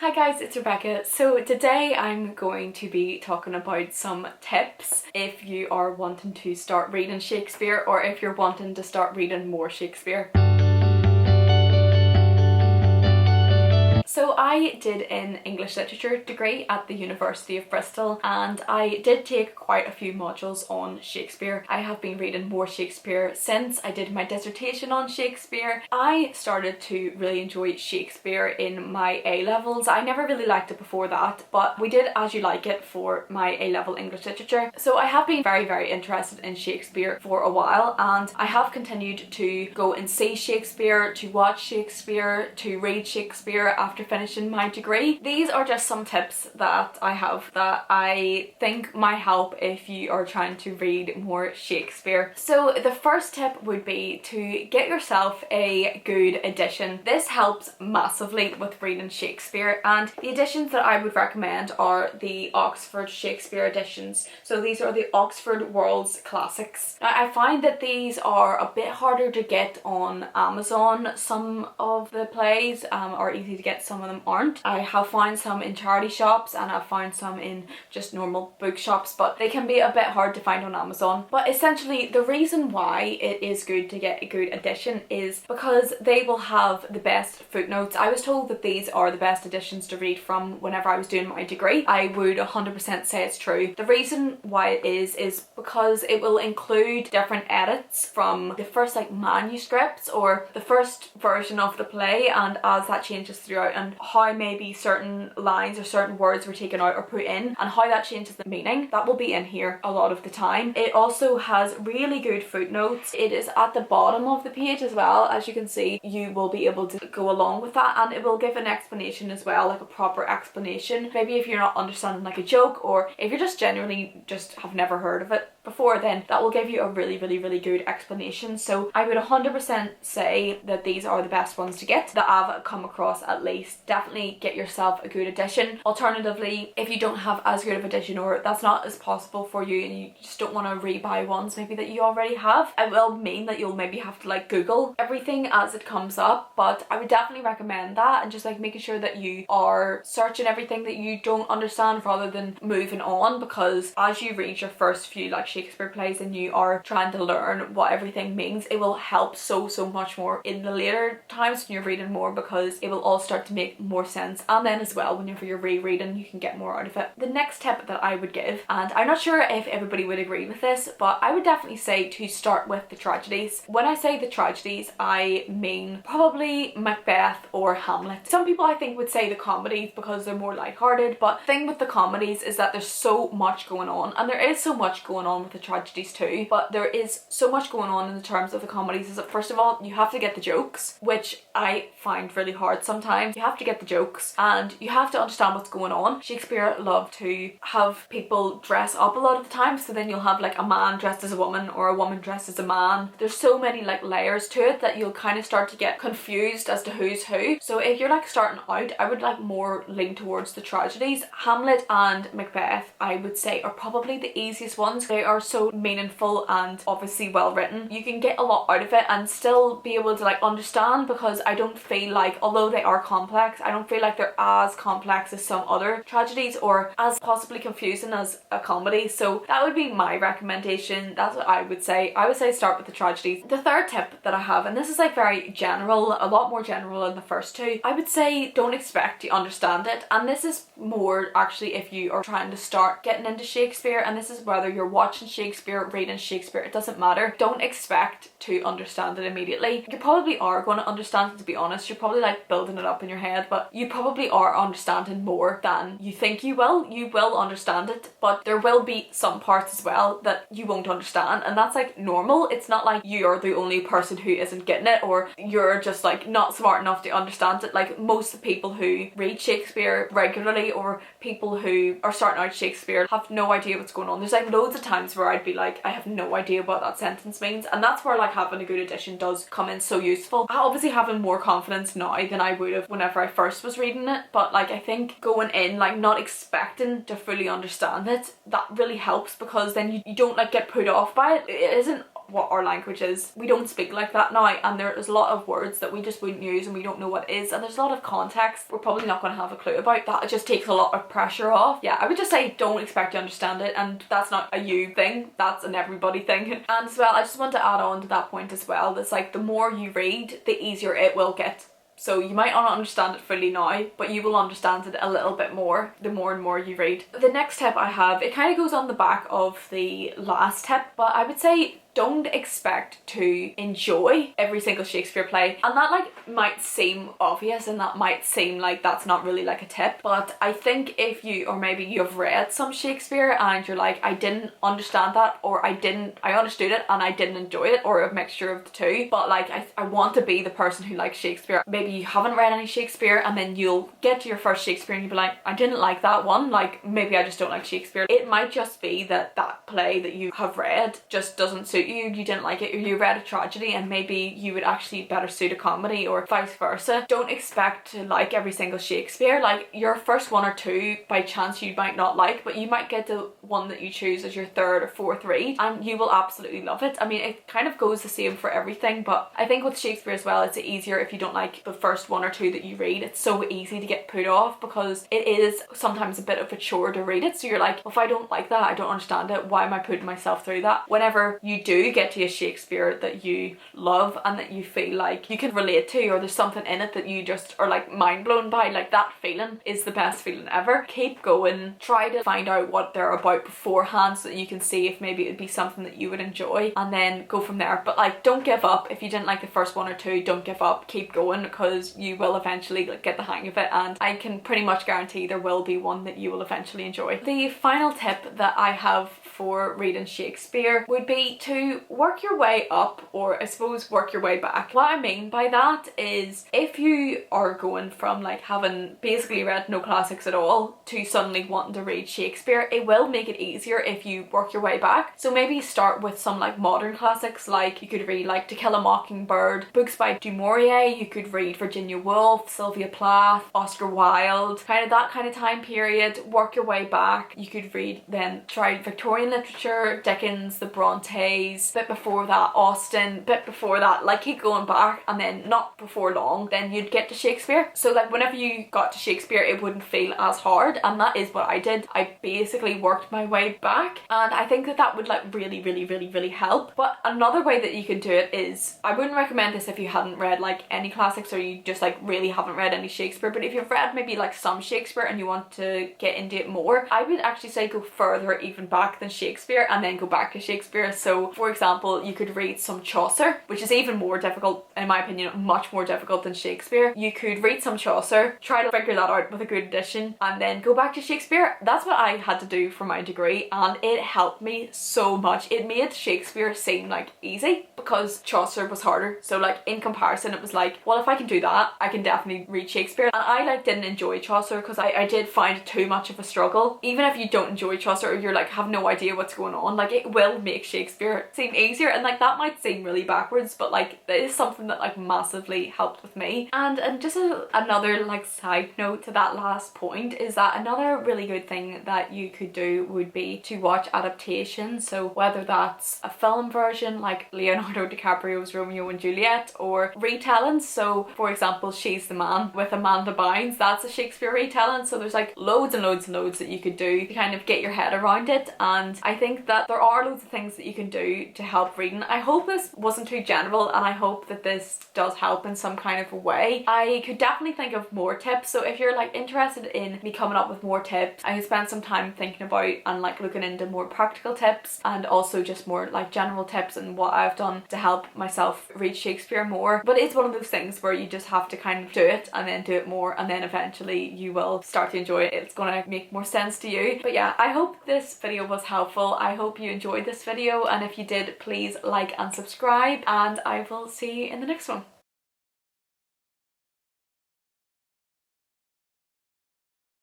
Hi guys, it's Rebecca. So today I'm going to be talking about some tips if you are wanting to start reading Shakespeare or if you're wanting to start reading more Shakespeare. So I did an English literature degree at the University of Bristol and I did take quite a few modules on Shakespeare. I have been reading more Shakespeare since I did my dissertation on Shakespeare. I started to really enjoy Shakespeare in my A-levels. I never really liked it before that, but we did As You Like It for my A-level English literature. So I have been very interested in Shakespeare for a while and I have continued to go and see Shakespeare, to watch Shakespeare, to read Shakespeare after finishing my degree. These are just some tips that I have that I think might help if you are trying to read more Shakespeare. So the first tip would be to get yourself a good edition. This helps massively with reading Shakespeare, and the editions that I would recommend are the Oxford Shakespeare editions. So these are the Oxford World's Classics. Now I find that these are a bit harder to get on Amazon. Some of the plays are easy to get, some of them aren't. I have found some in charity shops and I've found some in just normal bookshops, but they can be a bit hard to find on Amazon. But essentially the reason why it is good to get a good edition is because they will have the best footnotes. I was told that these are the best editions to read from whenever I was doing my degree. I would 100% say it's true. The reason why it is because it will include different edits from the first manuscripts or the first version of the play, and as that changes throughout, and how maybe certain lines or certain words were taken out or put in and how that changes the meaning, that will be in here a lot of the time. It also has really good footnotes. It is at the bottom of the page as well. As you can see, you will be able to go along with that, and it will give an explanation as well, like a proper explanation. Maybe if you're not understanding like a joke, or if you're just genuinely just have never heard of it before, then that will give you a really good explanation. So I would 100% say that these are the best ones to get that I've come across, at least. Definitely get yourself a good edition. Alternatively, if you don't have as good of edition, or that's not as possible for you and you just don't want to rebuy ones maybe that you already have, it will mean that you'll maybe have to Google everything as it comes up. But I would definitely recommend that, and just making sure that you are searching everything that you don't understand rather than moving on, because as you read your first few Shakespeare plays and you are trying to learn what everything means, it will help so much more in the later times when you're reading more, because it will all start to make more sense, and then as well whenever you're rereading you can get more out of it. The next tip that I would give, and I'm not sure if everybody would agree with this, but I would definitely say to start with the tragedies. When I say the tragedies, I mean probably Macbeth or Hamlet. Some people I think would say the comedies because they're more lighthearted, but the thing with the comedies is that there's so much going on, and there is so much going on with the tragedies too, but there is so much going on in the terms of the comedies is that first of all you have to get the jokes, which I find really hard sometimes. You have to get the jokes and you have to understand what's going on. Shakespeare loved to have people dress up a lot of the time, so then you'll have a man dressed as a woman or a woman dressed as a man. There's so many layers to it that you'll kind of start to get confused as to who's who. So if you're starting out, I would more lean towards the tragedies. Hamlet and Macbeth, I would say, are probably the easiest ones. They are so meaningful and obviously well written. You can get a lot out of it and still be able to understand, because I don't feel although they are complex, I don't feel they're as complex as some other tragedies or as possibly confusing as a comedy. So that would be my recommendation. That's what I would say. I would say start with the tragedies. The third tip that I have, and this is very general, a lot more general than the first two, I would say don't expect to understand it. And this is more actually if you are trying to start getting into Shakespeare, and this is whether you're watching Shakespeare, reading Shakespeare, it doesn't matter. Don't expect to understand it immediately. You probably are going to understand it, to be honest. You're probably building it up in your head, but you probably are understanding more than you think you will. You will understand it, but there will be some parts as well that you won't understand, and that's normal. It's not you're the only person who isn't getting it, or you're just not smart enough to understand it. Most people who read Shakespeare regularly, or people who are starting out Shakespeare, have no idea what's going on. There's loads of times where I'd be I have no idea what that sentence means, and that's where having a good edition does come in so useful. I obviously having more confidence now than I would have whenever I first was reading it, but I think going in not expecting to fully understand it, that really helps, because then you don't get put off by it. It isn't what our language is. We don't speak like that now, and there is a lot of words that we just wouldn't use and we don't know what it is, and there's a lot of context we're probably not going to have a clue about. That just takes a lot of pressure off. Yeah, I would just say don't expect to understand it, and that's not a you thing, that's an everybody thing. And as well, I just want to add on to that point as well, that's like the more you read, the easier it will get. So you might not understand it fully now, but you will understand it a little bit more the more and more you read. The next tip I have, it kind of goes on the back of the last tip, but I would say don't expect to enjoy every single Shakespeare play. And that like might seem obvious, and that might seem like that's not really like a tip, but I think if you, or maybe you've read some Shakespeare and you're like, I didn't understand that, or I understood it and I didn't enjoy it, or a mixture of the two, but like I want to be the person who likes Shakespeare. Maybe you haven't read any Shakespeare and then you'll get to your first Shakespeare and you'll be like, I didn't like that one, like maybe I just don't like Shakespeare. It might just be that that play that you have read just doesn't suit you didn't like it, or you read a tragedy and maybe you would actually better suit a comedy, or vice versa. Don't expect to like every single Shakespeare. Like your first one or two by chance you might not like, but you might get the one that you choose as your third or fourth read and you will absolutely love it. I mean, it kind of goes the same for everything, but I think with Shakespeare as well, it's easier if you don't like the first one or two that you read. It's so easy to get put off because it is sometimes a bit of a chore to read it, so you're like, well, if I don't like that, I don't understand it, why am I putting myself through that? Whenever you do get to a Shakespeare that you love and that you feel like you can relate to, or there's something in it that you just are like mind blown by, like that feeling is the best feeling ever. Keep going, try to find out what they're about beforehand so that you can see if maybe it would be something that you would enjoy, and then go from there. But like, don't give up. If you didn't like the first one or two, don't give up, keep going, because you will eventually like get the hang of it, and I can pretty much guarantee there will be one that you will eventually enjoy. The final tip that I have for reading Shakespeare would be to work your way up, or I suppose work your way back. What I mean by that is if you are going from like having basically read no classics at all to suddenly wanting to read Shakespeare, it will make it easier if you work your way back. So maybe start with some like modern classics, like you could read like To Kill a Mockingbird, books by Du Maurier, you could read Virginia Woolf, Sylvia Plath, Oscar Wilde, kind of that kind of time period. Work your way back. You could read, then try Victorian literature, Dickens, the Brontes, bit before that Austen, bit before that, like keep going back, and then not before long then you'd get to Shakespeare. So like whenever you got to Shakespeare it wouldn't feel as hard, and that is what I did. I basically worked my way back, and I think that that would like really help. But another way that you can do it is, I wouldn't recommend this if you hadn't read like any classics, or you just like really haven't read any Shakespeare, but if you've read maybe like some Shakespeare and you want to get into it more, I would actually say go further even back than Shakespeare and then go back to Shakespeare. So for example, you could read some Chaucer, which is even more difficult in my opinion, much more difficult than Shakespeare. You could read some Chaucer, try to figure that out with a good edition, and then go back to Shakespeare. That's what I had to do for my degree, and it helped me so much. It made Shakespeare seem like easy because Chaucer was harder. So like in comparison it was like, well, if I can do that I can definitely read Shakespeare. And I like didn't enjoy Chaucer because I did find it too much of a struggle. Even if you don't enjoy Chaucer, or you're like have no idea what's going on, like it will make Shakespeare seem easier, and like that might seem really backwards, but like that is something that like massively helped with me. And just another like side note to that last point is that another really good thing that you could do would be to watch adaptations. So whether that's a film version like Leonardo DiCaprio's Romeo and Juliet, or retellings. So for example, She's the Man with Amanda Bynes, that's a Shakespeare retelling. So there's like loads and loads that you could do to kind of get your head around it, and I think that there are loads of things that you can do to help reading. I hope this wasn't too general, and I hope that this does help in some kind of a way. I could definitely think of more tips, so if you're like interested in me coming up with more tips, I spent some time thinking about and like looking into more practical tips, and also just more like general tips and what I've done to help myself read Shakespeare more. But it's one of those things where you just have to kind of do it and then do it more, and then eventually you will start to enjoy it. It's gonna make more sense to you. But yeah, I hope this video was helpful. I hope you enjoyed this video, and if you did, please like and subscribe, and I will see you in the next one.